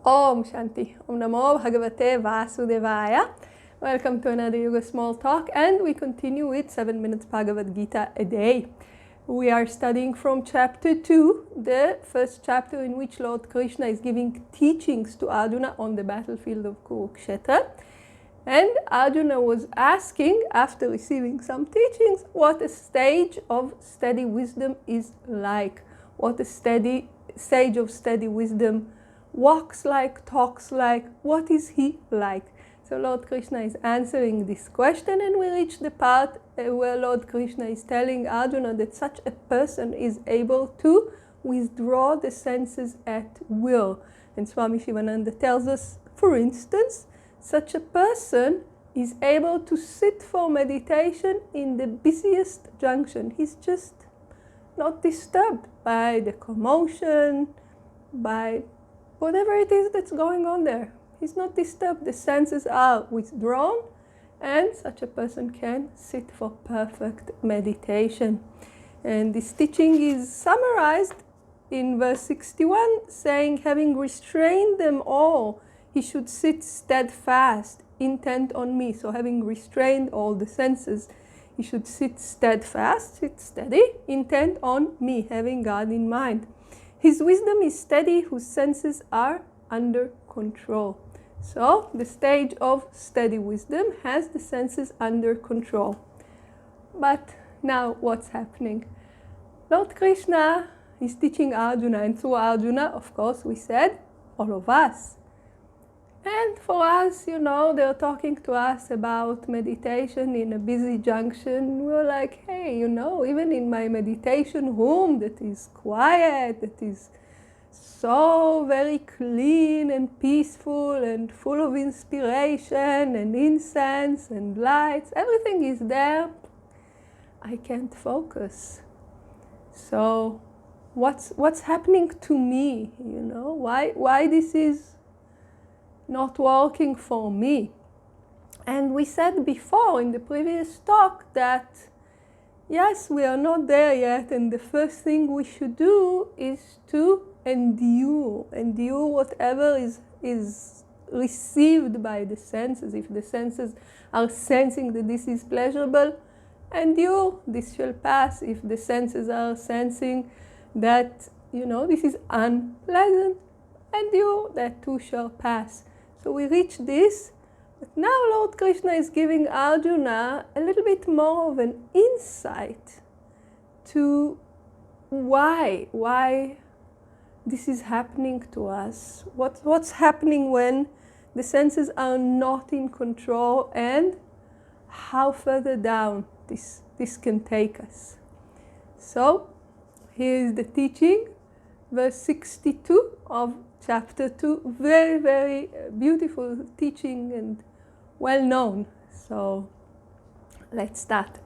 Om Shanti. Om Namo Bhagavate Vasudevaya. Welcome to another Yoga Small Talk, and we continue with 7 minutes Bhagavad Gita a day. We are studying from chapter 2, the first chapter in which Lord Krishna is giving teachings to Arjuna on the battlefield of Kurukshetra. And Arjuna was asking, after receiving some teachings, what a stage of steady wisdom is like. What a stage of steady wisdom walks like, talks like, what is he like? So Lord Krishna is answering this question, and we reach the part where Lord Krishna is telling Arjuna that such a person is able to withdraw the senses at will. And Swami Shivananda tells us, for instance, such a person is able to sit for meditation in the busiest junction. He's just not disturbed by the commotion, by whatever it is that's going on there. He's not disturbed. The senses are withdrawn, and such a person can sit for perfect meditation. And this teaching is summarized in verse 61, saying, having restrained them all, he should sit steadfast, intent on me. So having restrained all the senses, he should sit steadfast, sit steady, intent on me, having God in mind. His wisdom is steady, whose senses are under control. So the stage of steady wisdom has the senses under control. But now what's happening? Lord Krishna is teaching Arjuna, and through Arjuna, of course, we said, all of us. And for us, they're talking to us about meditation in a busy junction. We're like, hey, even in my meditation room that is quiet, that is so very clean and peaceful and full of inspiration and incense and lights, everything is there, I can't focus. So what's happening to me? Why this is not working for me? And we said before in the previous talk that yes, we are not there yet, and the first thing we should do is to endure whatever is received by the senses. If the senses are sensing that this is pleasurable, endure, this shall pass. If the senses are sensing that this is unpleasant, endure, that too shall pass. So we reach this, but now Lord Krishna is giving Arjuna a little bit more of an insight to why this is happening to us. What's happening when the senses are not in control, and how further down this can take us. So here is the teaching, verse 62 of chapter 2, very, very beautiful teaching and well known. So let's start.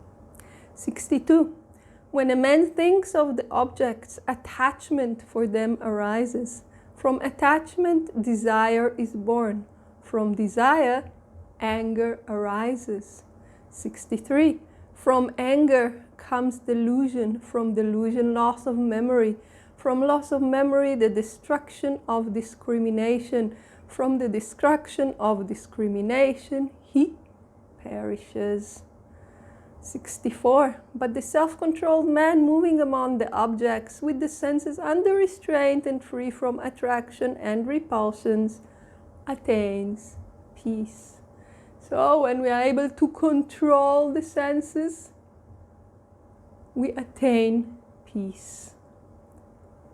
62. When a man thinks of the objects, attachment for them arises. From attachment, desire is born. From desire, anger arises. 63. From anger comes delusion. From delusion, loss of memory. From loss of memory, the destruction of discrimination. From the destruction of discrimination, he perishes. 64. But the self-controlled man moving among the objects with the senses under restraint and free from attraction and repulsions attains peace. So when we are able to control the senses, we attain peace.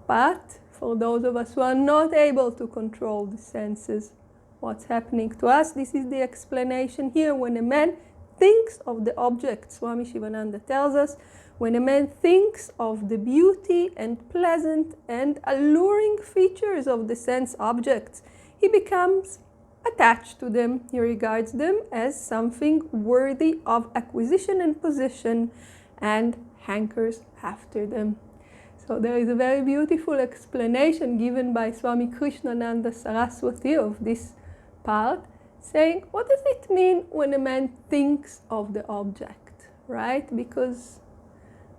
But for those of us who are not able to control the senses, what's happening to us? This is the explanation here. When a man thinks of the object, Swami Shivananda tells us, when a man thinks of the beauty and pleasant and alluring features of the sense objects, he becomes attached to them. He regards them as something worthy of acquisition and possession, and hankers after them. So there is a very beautiful explanation given by Swami Krishnananda Saraswati of this part, saying, what does it mean when a man thinks of the object, right? Because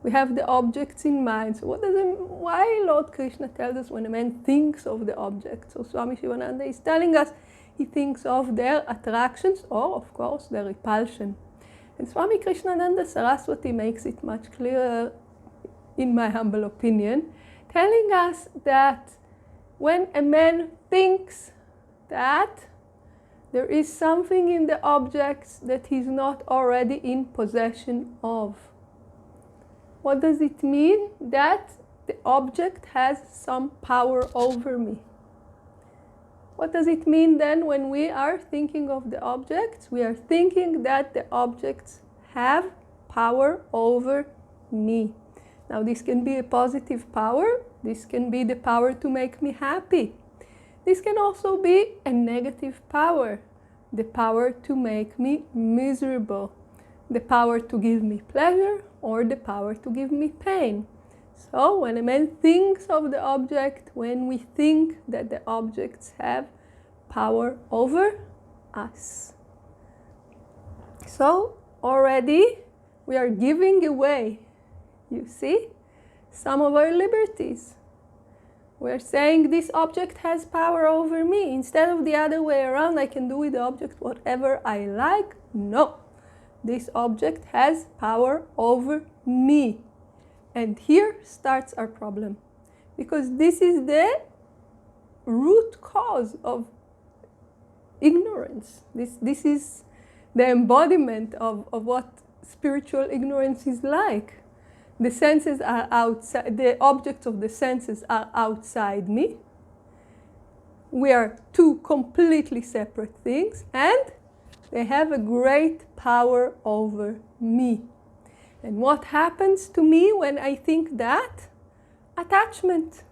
We have the objects in mind. So why Lord Krishna tells us when a man thinks of the object? So Swami Shivananda is telling us he thinks of their attractions or, of course, their repulsion. And Swami Krishnananda Saraswati makes it much clearer, in my humble opinion, telling us that when a man thinks that there is something in the objects that he's not already in possession of. What does it mean? That the object has some power over me. What does it mean then when we are thinking of the objects? We are thinking that the objects have power over me. Now this can be a positive power. This can be the power to make me happy. This can also be a negative power. The power to make me miserable. The power to give me pleasure or the power to give me pain. So when a man thinks of the object, when we think that the objects have power over us. So already we are giving away, you see, some of our liberties. We're saying this object has power over me. Instead of the other way around, I can do with the object whatever I like. No, this object has power over me. And here starts our problem. Because this is the root cause of ignorance. This is the embodiment of what spiritual ignorance is like. The senses are outside, the objects of the senses are outside me. We are two completely separate things, and they have a great power over me. And what happens to me when I think that? Attachment.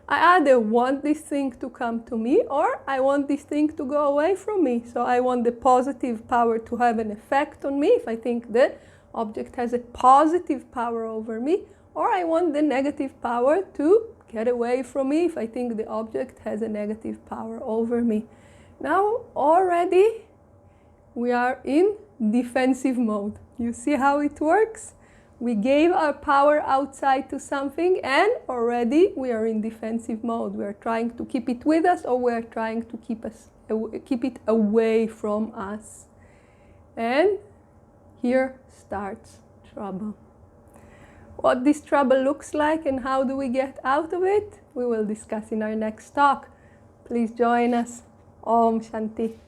I either want this thing to come to me or I want this thing to go away from me. So I want the positive power to have an effect on me if I think the object has a positive power over me, or I want the negative power to get away from me if I think the object has a negative power over me. Now already we are in defensive mode. You see how it works? We gave our power outside to something and already we are in defensive mode. We are trying to keep it with us or we are trying to keep it away from us. And here starts trouble. What this trouble looks like and how do we get out of it, we will discuss in our next talk. Please join us. Om Shanti.